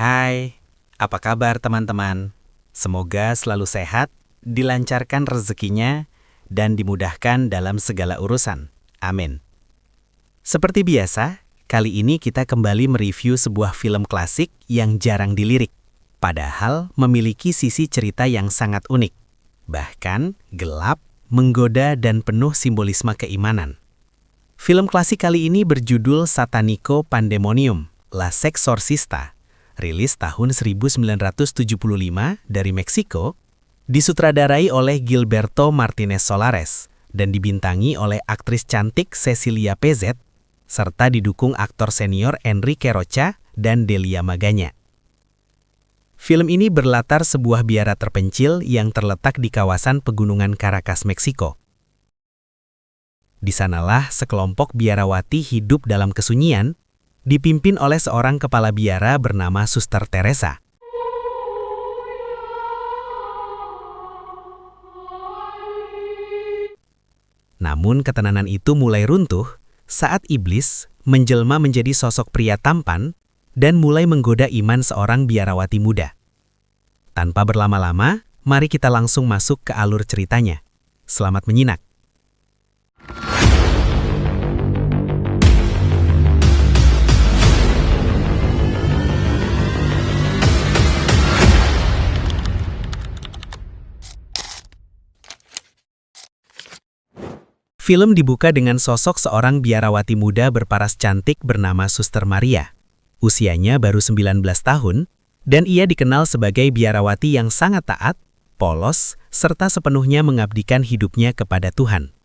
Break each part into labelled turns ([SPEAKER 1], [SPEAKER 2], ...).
[SPEAKER 1] Hai, apa kabar teman-teman? Semoga selalu sehat, dilancarkan rezekinya, dan dimudahkan dalam segala urusan. Amin. Seperti biasa, kali ini kita kembali mereview sebuah film klasik yang jarang dilirik, padahal memiliki sisi cerita yang sangat unik, bahkan gelap, menggoda, dan penuh simbolisme keimanan. Film klasik kali ini berjudul Satanico Pandemonium, La Sexorcista, rilis tahun 1975 dari Meksiko, disutradarai oleh Gilberto Martínez Solares dan dibintangi oleh aktris cantik Cecilia Pezet, serta didukung aktor senior Enrique Rocha dan Delia Maganya. Film ini berlatar sebuah biara terpencil yang terletak di kawasan pegunungan Caracas, Meksiko. Di sanalah sekelompok biarawati hidup dalam kesunyian, dipimpin oleh seorang kepala biara bernama Suster Teresa. Namun ketenangan itu mulai runtuh saat iblis menjelma menjadi sosok pria tampan dan mulai menggoda iman seorang biarawati muda. Tanpa berlama-lama, mari kita langsung masuk ke alur ceritanya. Selamat menyimak. Film dibuka dengan sosok seorang biarawati muda berparas cantik bernama Suster Maria. Usianya baru 19 tahun, dan ia dikenal sebagai biarawati yang sangat taat, polos, serta sepenuhnya mengabdikan hidupnya kepada Tuhan.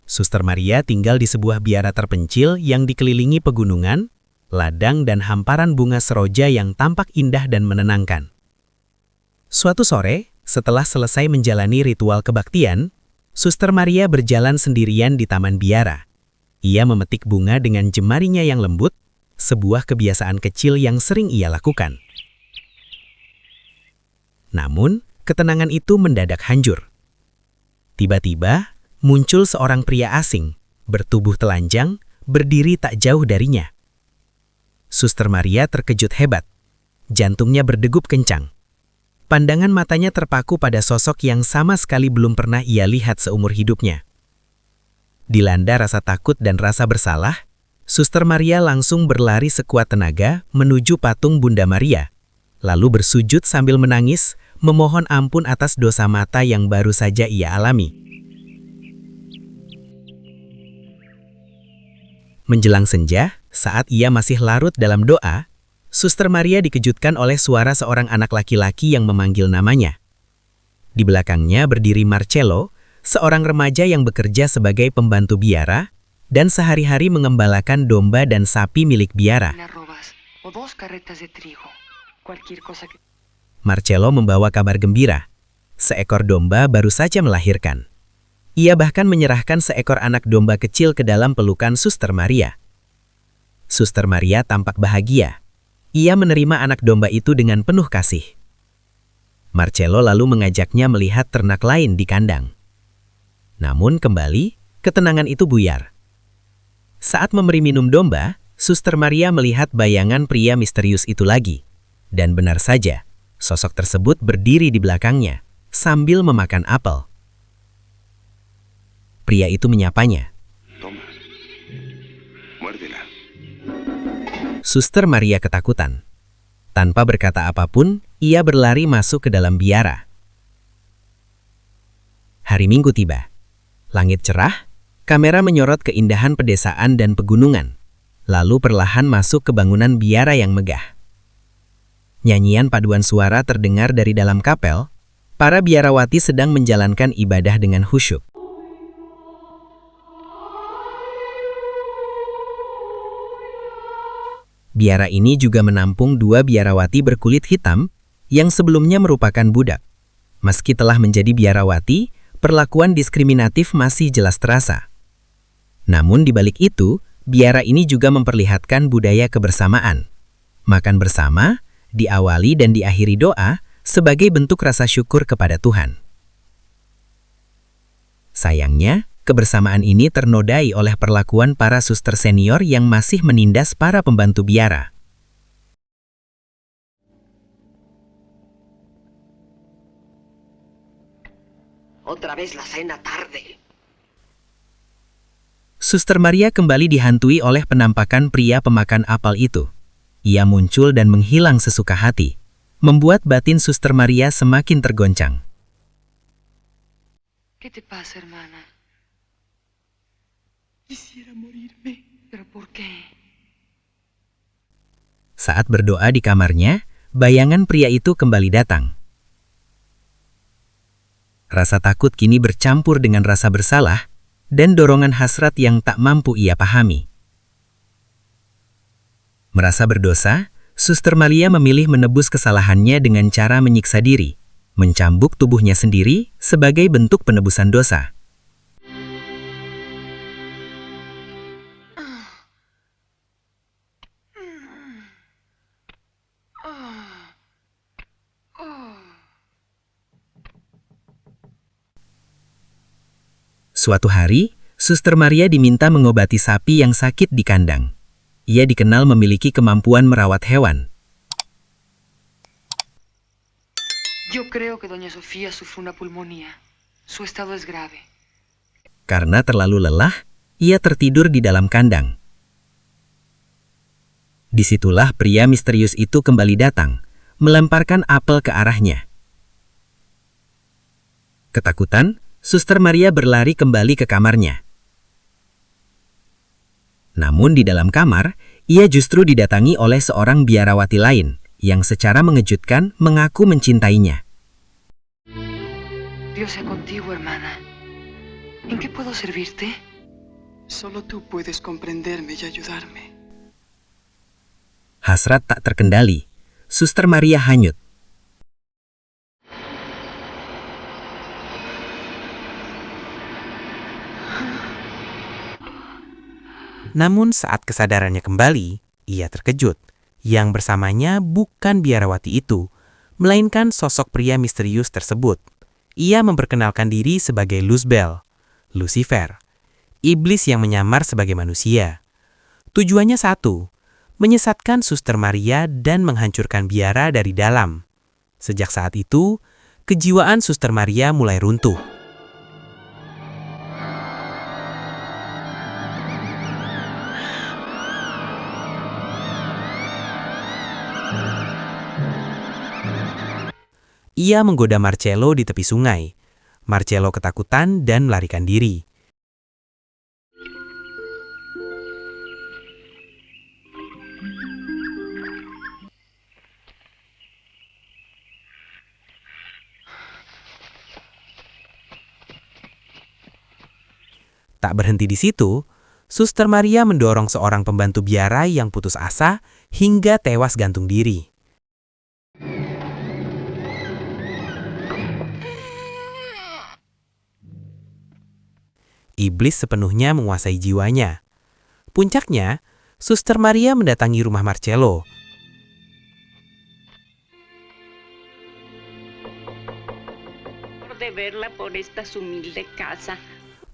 [SPEAKER 1] Suster Maria tinggal di sebuah biara terpencil yang dikelilingi pegunungan, ladang dan hamparan bunga seroja yang tampak indah dan menenangkan. Suatu sore, setelah selesai menjalani ritual kebaktian, Suster Maria berjalan sendirian di taman biara. Ia memetik bunga dengan jemarinya yang lembut, sebuah kebiasaan kecil yang sering ia lakukan. Namun, ketenangan itu mendadak hancur. Tiba-tiba, muncul seorang pria asing, bertubuh telanjang, berdiri tak jauh darinya. Suster Maria terkejut hebat. Jantungnya berdegup kencang. Pandangan matanya terpaku pada sosok yang sama sekali belum pernah ia lihat seumur hidupnya. Dilanda rasa takut dan rasa bersalah, Suster Maria langsung berlari sekuat tenaga menuju patung Bunda Maria, lalu bersujud sambil menangis, memohon ampun atas dosa mata yang baru saja ia alami. Menjelang senja, saat ia masih larut dalam doa, Suster Maria dikejutkan oleh suara seorang anak laki-laki yang memanggil namanya. Di belakangnya berdiri Marcelo, seorang remaja yang bekerja sebagai pembantu biara dan sehari-hari mengembalakan domba dan sapi milik biara. Marcelo membawa kabar gembira. Seekor domba baru saja melahirkan. Ia bahkan menyerahkan seekor anak domba kecil ke dalam pelukan Suster Maria. Suster Maria tampak bahagia. Ia menerima anak domba itu dengan penuh kasih. Marcelo lalu mengajaknya melihat ternak lain di kandang. Namun kembali, ketenangan itu buyar. Saat memberi minum domba, Suster Maria melihat bayangan pria misterius itu lagi. Dan benar saja, sosok tersebut berdiri di belakangnya, sambil memakan apel. Pria itu menyapanya. Suster Maria ketakutan. Tanpa berkata apapun, ia berlari masuk ke dalam biara. Hari Minggu tiba. Langit cerah, kamera menyorot keindahan pedesaan dan pegunungan, lalu perlahan masuk ke bangunan biara yang megah. Nyanyian paduan suara terdengar dari dalam kapel, para biarawati sedang menjalankan ibadah dengan khusyuk. Biara ini juga menampung dua biarawati berkulit hitam yang sebelumnya merupakan budak. Meski telah menjadi biarawati, perlakuan diskriminatif masih jelas terasa. Namun di balik itu, biara ini juga memperlihatkan budaya kebersamaan. Makan bersama, diawali dan diakhiri doa sebagai bentuk rasa syukur kepada Tuhan. Sayangnya, kebersamaan ini ternodai oleh perlakuan para suster senior yang masih menindas para pembantu biara.
[SPEAKER 2] Otra vez la cena tarde.
[SPEAKER 1] Suster Maria kembali dihantui oleh penampakan pria pemakan apel itu. Ia muncul dan menghilang sesuka hati, membuat batin Suster Maria semakin tergoncang.
[SPEAKER 2] ¿Qué te pasa, hermana? Quisiera morirme. ¿Pero por qué?
[SPEAKER 1] Saat berdoa di kamarnya, bayangan pria itu kembali datang. Rasa takut kini bercampur dengan rasa bersalah dan dorongan hasrat yang tak mampu ia pahami. Merasa berdosa, Suster Maria memilih menebus kesalahannya dengan cara menyiksa diri, mencambuk tubuhnya sendiri sebagai bentuk penebusan dosa. Suatu hari, Suster Maria diminta mengobati sapi yang sakit di kandang. Ia dikenal memiliki kemampuan merawat hewan.
[SPEAKER 2] Yo creo que doña Sofía sufre una pulmonía. Su estado es grave.
[SPEAKER 1] Karena terlalu lelah, ia tertidur di dalam kandang. Disitulah pria misterius itu kembali datang, melemparkan apel ke arahnya. Ketakutan, Suster Maria berlari kembali ke kamarnya. Namun di dalam kamar, ia justru didatangi oleh seorang biarawati lain yang secara mengejutkan mengaku mencintainya.
[SPEAKER 2] Dios sea contigo, hermana. ¿En qué puedo servirte?
[SPEAKER 3] Solo tú puedes comprenderme y ayudarme.
[SPEAKER 1] Hasrat tak terkendali. Suster Maria hanyut. Namun saat kesadarannya kembali, ia terkejut. Yang bersamanya bukan biarawati itu, melainkan sosok pria misterius tersebut. Ia memperkenalkan diri sebagai Luzbel, Lucifer, iblis yang menyamar sebagai manusia. Tujuannya satu, menyesatkan Suster Maria dan menghancurkan biara dari dalam. Sejak saat itu, kejiwaan Suster Maria mulai runtuh. Ia menggoda Marcello di tepi sungai. Marcello ketakutan dan melarikan diri. Tak berhenti di situ, Suster Maria mendorong seorang pembantu biara yang putus asa hingga tewas gantung diri. Iblis sepenuhnya menguasai jiwanya. Puncaknya, Suster Maria mendatangi rumah Marcello.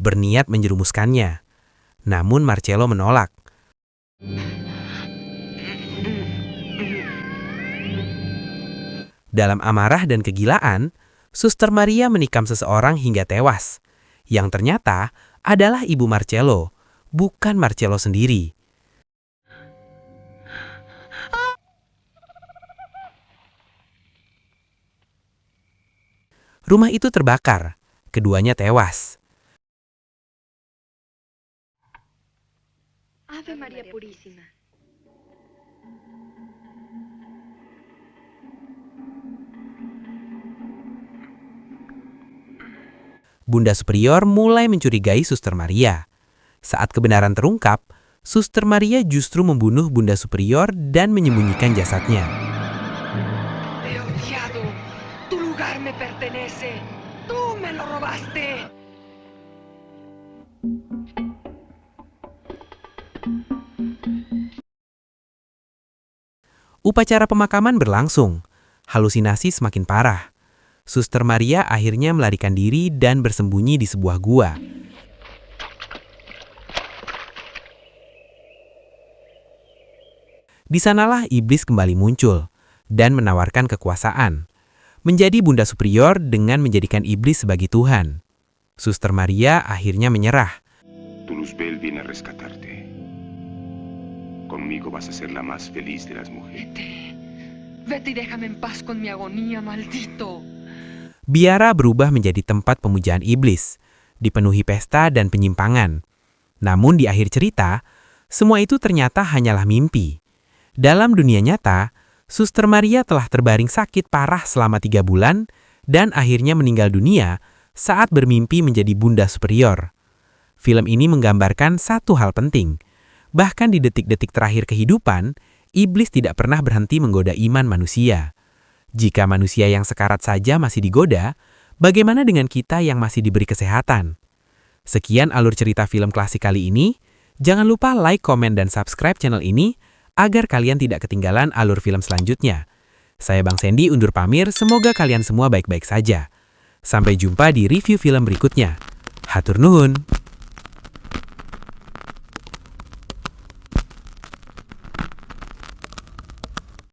[SPEAKER 1] Berniat menjerumuskannya. Namun Marcello menolak. Dalam amarah dan kegilaan, Suster Maria menikam seseorang hingga tewas. Yang ternyata adalah ibu Marcello, bukan Marcello sendiri. Rumah itu terbakar, keduanya tewas.
[SPEAKER 4] Ave Maria Purissima.
[SPEAKER 1] Bunda Superior mulai mencurigai Suster Maria. Saat kebenaran terungkap, Suster Maria justru membunuh Bunda Superior dan menyembunyikan jasadnya.
[SPEAKER 2] Te he odiado. Tu lugar me pertenece. Tú me lo robaste.
[SPEAKER 1] Upacara pemakaman berlangsung. Halusinasi semakin parah. Suster Maria akhirnya melarikan diri dan bersembunyi di sebuah gua. Di sanalah iblis kembali muncul dan menawarkan kekuasaan, menjadi Bunda Superior dengan menjadikan iblis sebagai Tuhan.
[SPEAKER 4] Suster Maria akhirnya menyerah.
[SPEAKER 5] Tu Luzbel viene a rescatarte. Conmigo vas a ser la más feliz de las mujeres.
[SPEAKER 2] Vete y déjame en paz con mi agonía, maldito.
[SPEAKER 4] Biara berubah menjadi tempat pemujaan iblis, dipenuhi pesta dan penyimpangan. Namun di akhir cerita, semua itu ternyata hanyalah mimpi. Dalam dunia nyata, Suster Maria telah terbaring sakit parah selama 3 bulan dan akhirnya meninggal dunia saat bermimpi menjadi bunda superior. Film ini menggambarkan satu hal penting. Bahkan di detik-detik terakhir kehidupan, iblis tidak pernah berhenti menggoda iman manusia. Jika manusia yang sekarat saja masih digoda, bagaimana dengan kita yang masih diberi kesehatan? Sekian alur cerita film klasik kali ini. Jangan lupa like, komen, dan subscribe channel ini agar kalian tidak ketinggalan alur film selanjutnya. Saya Bang Sandy undur pamir, semoga kalian semua baik-baik saja. Sampai jumpa di review film berikutnya. Hatur nuhun.